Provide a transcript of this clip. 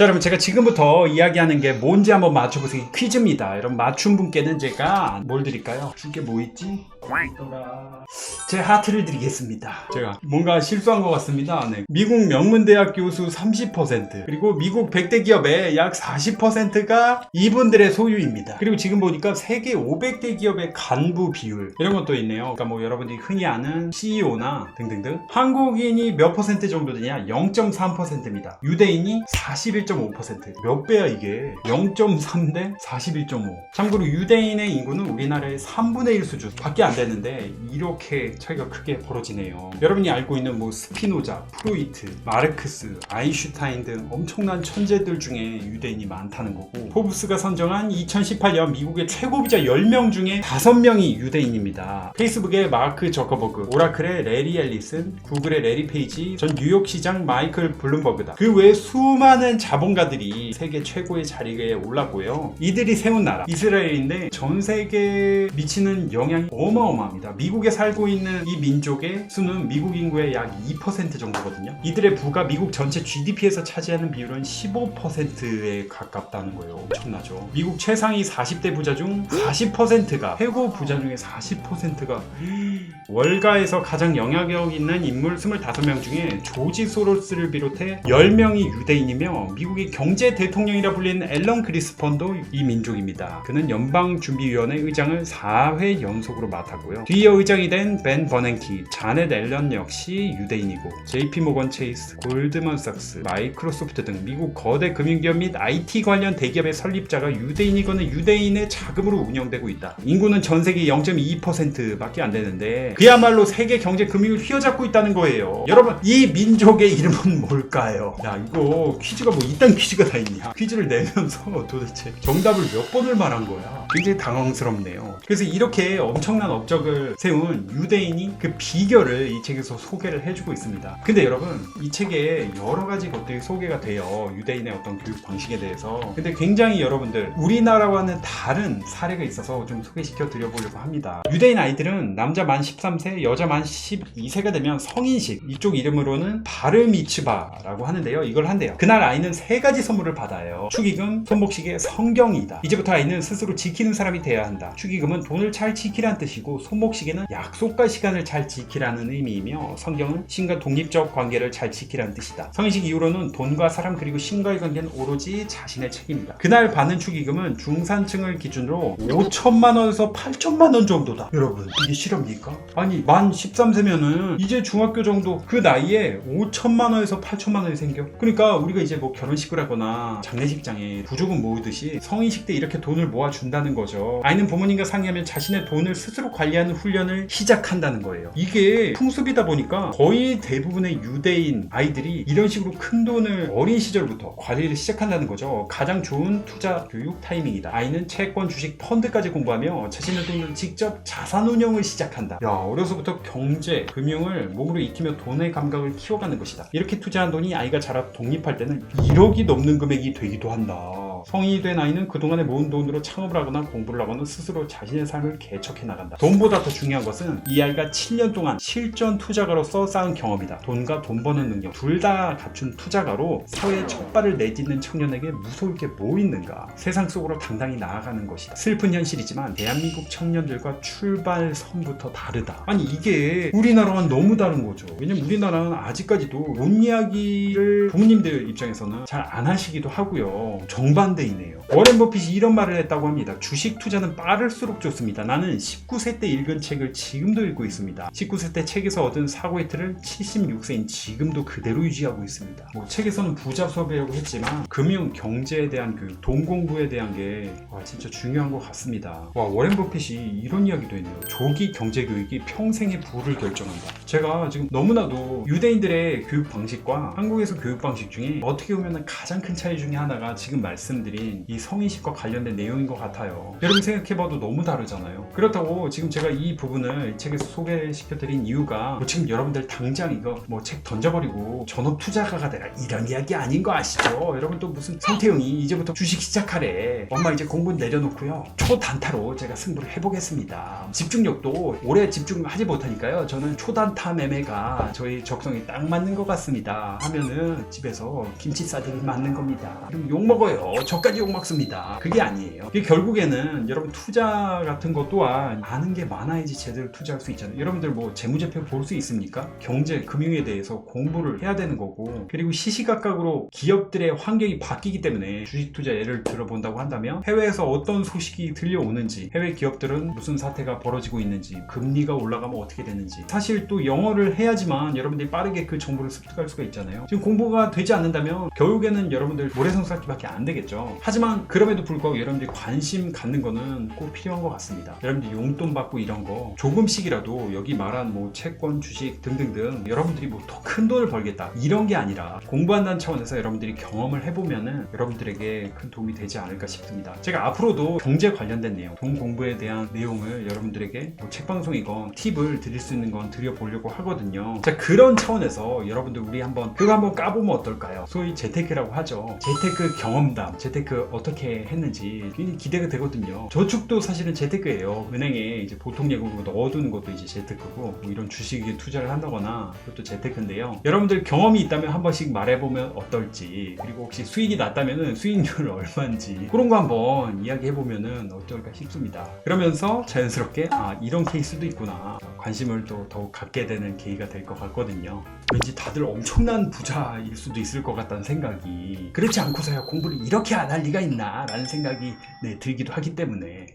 자, 여러분 제가 지금부터 이야기하는 게 뭔지 한번 맞춰보세요. 퀴즈입니다. 여러분 맞춘 분께는 제가 뭘 드릴까요? 이게 뭐 있지? 제 하트를 드리겠습니다. 제가 뭔가 실수한 것 같습니다. 네. 미국 명문대학 교수 30% 그리고 미국 100대 기업의 약 40%가 이분들의 소유입니다. 그리고 지금 보니까 세계 500대 기업의 간부 비율 이런 것도 있네요. 그러니까 뭐 여러분들이 흔히 아는 CEO나 등등등. 한국인이 몇 퍼센트 정도 되냐? 0.3%입니다. 유대인이 41.5%. 몇 배야 이게? 0.3 대 41.5. 참고로 유대인의 인구는 우리나라의 3분의 1 수준 밖에 안 되는데 이렇게 차이가 크게 벌어지네요. 여러분이 알고 있는 뭐 스피노자, 프로이트, 마르크스, 아인슈타인 등 엄청난 천재들 중에 유대인이 많다는 거고, 포브스가 선정한 2018년 미국의 최고 부자 10명 중에 5명이 유대인입니다. 페이스북의 마크 저커버그, 오라클의 레리 앨리슨, 구글의 레리 페이지, 전 뉴욕시장 마이클 블룸버그다. 그 외에 수많은 자본가들이 세계 최고의 자리에 올랐고요. 이들이 세운 나라 이스라엘인데 전 세계에 미치는 영향이 어마어마합니다. 미국에 살고 있는 이 민족의 수는 미국 인구의 약 2% 정도거든요. 이들의 부가 미국 전체 GDP에서 차지하는 비율은 15%에 가깝다는 거예요. 엄청나죠. 미국 최상위 40대 부자 중 40%가, 최고 부자 중에 40%가 월가에서 가장 영향력 있는 인물 25명 중에 조지 소로스를 비롯해 10명이 유대인이며, 미국의 경제 대통령이라 불리는 앨런 그리스펀도 이 민족입니다. 그는 연방준비위원회 의장을 4회 연속으로 맡았고요. 뒤이어 의장이 된 벤 버냉키, 자넷 앨런 역시 유대인이고, JP모건 체이스, 골드만삭스, 마이크로소프트 등 미국 거대 금융기업 및 IT 관련 대기업의 설립자가 유대인이거나 유대인의 자금으로 운영되고 있다. 인구는 전 세계 0.2%밖에 안 되는데 그야말로 세계 경제 금융을 휘어잡고 있다는 거예요. 여러분, 이 민족의 이름은 뭘까요? 야, 이거 퀴즈가 뭐 이딴 퀴즈가 다 있냐? 퀴즈를 내면서 도대체 정답을 몇 번을 말한 거야? 굉장히 당황스럽네요. 그래서 이렇게 엄청난 업적을 세운 유대인이 그 비결을 이 책에서 소개를 해주고 있습니다. 근데 여러분, 이 책에 여러 가지 것들이 소개가 돼요. 유대인의 어떤 교육 방식에 대해서. 근데 굉장히 여러분들, 우리나라와는 다른 사례가 있어서 좀 소개시켜 드려보려고 합니다. 유대인 아이들은 남자 만 13세, 여자 만 12세가 되면 성인식, 이쪽 이름으로는 바르미츠바라고 하는데요. 이걸 한대요. 그날 아이는 3가지 선물을 받아요. 축의금, 손목시계, 성경이다. 이제부터 아이는 스스로 지키는 사람이 돼야 한다. 축의금은 돈을 잘 지키라는 뜻이고, 손목시계는 약속과 시간을 잘 지키라는 의미이며, 성경은 신과 독립적 관계를 잘 지키라는 뜻이다. 성인식 이후로는 돈과 사람 그리고 신과의 관계는 오로지 자신의 책임이다. 그날 받는 축의금은 중산층을 기준으로 5천만 원에서 8천만 원 정도다. 여러분, 이게 실합니까? 아니, 만 13세면은 이제 중학교 정도 그 나이에 5천만 원에서 8천만 원이 생겨. 그러니까 우리가 이제 뭐 결혼식을 하거나 장례식장에 부조금 모으듯이 성인식 때 이렇게 돈을 모아준다는 거죠. 아이는 부모님과 상의하면 자신의 돈을 스스로 관리하는 훈련을 시작한다는 거예요. 이게 풍습이다 보니까 거의 대부분의 유대인 아이들이 이런 식으로 큰 돈을 어린 시절부터 관리를 시작한다는 거죠. 가장 좋은 투자 교육 타이밍이다. 아이는 채권, 주식, 펀드까지 공부하며 자신의 돈을 직접 자산운용을 시작한다. 야, 어려서부터 경제, 금융을 몸으로 익히며 돈의 감각을 키워가는 것이다. 이렇게 투자한 돈이 아이가 자라 독립할 때는 1억이 넘는 금액이 되기도 한다. 성인이 된 아이는 그동안에 모은 돈으로 창업을 하거나 공부를 하거나 스스로 자신의 삶을 개척해 나간다. 돈보다 더 중요한 것은 이 아이가 7년 동안 실전 투자가로서 쌓은 경험이다. 돈과 돈 버는 능력 둘 다 갖춘 투자가로 사회에 첫 발을 내딛는 청년에게 무서울 게 뭐 있는가? 세상 속으로 당당히 나아가는 것이다. 슬픈 현실이지만 대한민국 청년들과 출발선부터 다르다. 아니, 이게 우리나라와는 너무 다른 거죠. 왜냐면 우리나라는 아직까지도 돈 이야기를 부모님들 입장에서는 잘 안 하시기도 하고요. 정반대이네요. 워렌 버핏이 이런 말을 했다고 합니다. 주식 투자는 빠를수록 좋습니다. 나는 19세 때 읽은 책을 지금도 읽고 있습니다. 19세 때 책에서 얻은 사고의 틀을 76세인 지금도 그대로 유지하고 있습니다. 뭐 책에서는 부자 수업이라고 했지만 금융, 경제에 대한 교육, 돈 공부에 대한 게 진짜 중요한 것 같습니다. 워렌 버핏이 이런 이야기도 했네요. 조기 경제 교육이 평생의 부를 결정한다. 제가 지금 너무나도 유대인들의 교육 방식과 한국에서 교육 방식 중에 어떻게 보면 가장 큰 차이 중에 하나가 지금 말씀드린 말씀드린 이 성인식과 관련된 내용인 것 같아요. 여러분 생각해봐도 너무 다르잖아요. 그렇다고 지금 제가 이 부분을 책에서 소개시켜드린 이유가 뭐 지금 여러분들 당장 이거 뭐 책 던져버리고 전업 투자가가 되라 이런 이야기 아닌 거 아시죠? 여러분 또 무슨 성태형이 이제부터 주식 시작하래. 엄마 이제 공부 내려놓고요. 초단타로 제가 승부를 해보겠습니다. 집중력도 오래 집중하지 못하니까요. 저는 초단타 매매가 저희 적성에 딱 맞는 것 같습니다. 하면은 집에서 김치 싸들기 맞는 겁니다. 그럼 욕 먹어요. 저까지 욕 먹습니다. 그게 아니에요. 이게 결국에는 여러분 투자 같은 것 또한 아는 게 많아야지 제대로 투자할 수 있잖아요. 여러분들 뭐 재무제표 볼 수 있습니까? 경제, 금융에 대해서 공부를 해야 되는 거고, 그리고 시시각각으로 기업들의 환경이 바뀌기 때문에 주식 투자 예를 들어본다고 한다면 해외에서 어떤 소식이 들려오는지, 해외 기업들은 무슨 사태가 벌어지고 있는지, 금리가 올라가면 어떻게 되는지, 사실 또 영어를 해야지만 여러분들이 빠르게 그 정보를 습득할 수가 있잖아요. 지금 공부가 되지 않는다면 결국에는 여러분들 모래성 쌓기밖에 안 되겠죠. 하지만 그럼에도 불구하고 여러분들이 관심 갖는 거는 꼭 필요한 것 같습니다. 여러분들이 용돈 받고 이런 거 조금씩이라도 여기 말한 뭐 채권, 주식 등등등 여러분들이 뭐 더 큰 돈을 벌겠다 이런 게 아니라 공부한다는 차원에서 여러분들이 경험을 해보면은 여러분들에게 큰 도움이 되지 않을까 싶습니다. 제가 앞으로도 경제 관련된 내용, 돈 공부에 대한 내용을 여러분들에게 뭐 책방송이건 팁을 드릴 수 있는 건 드려보려고 하거든요. 자, 그런 차원에서 여러분들 우리 그거 한번 까보면 어떨까요? 소위 재테크라고 하죠. 재테크 경험담, 재테크 어떻게 했는지 굉장히 기대가 되거든요. 저축도 사실은 재테크예요. 은행에 이제 보통 예금으로 넣어두는 것도 이제 재테크고, 뭐 이런 주식에 투자를 한다거나 그것도 재테크인데요. 여러분들 경험이 있다면 한 번씩 말해보면 어떨지, 그리고 혹시 수익이 났다면 수익률 얼마인지 그런 거 한번 이야기해보면 어떨까 싶습니다. 그러면서 자연스럽게 이런 케이스도 있구나, 관심을 또 더욱 갖게 되는 계기가 될 것 같거든요. 왠지 다들 엄청난 부자일 수도 있을 것 같다는 생각이, 그렇지 않고서야 공부를 이렇게 안 할 리가 있나 라는 생각이 들기도 하기 때문에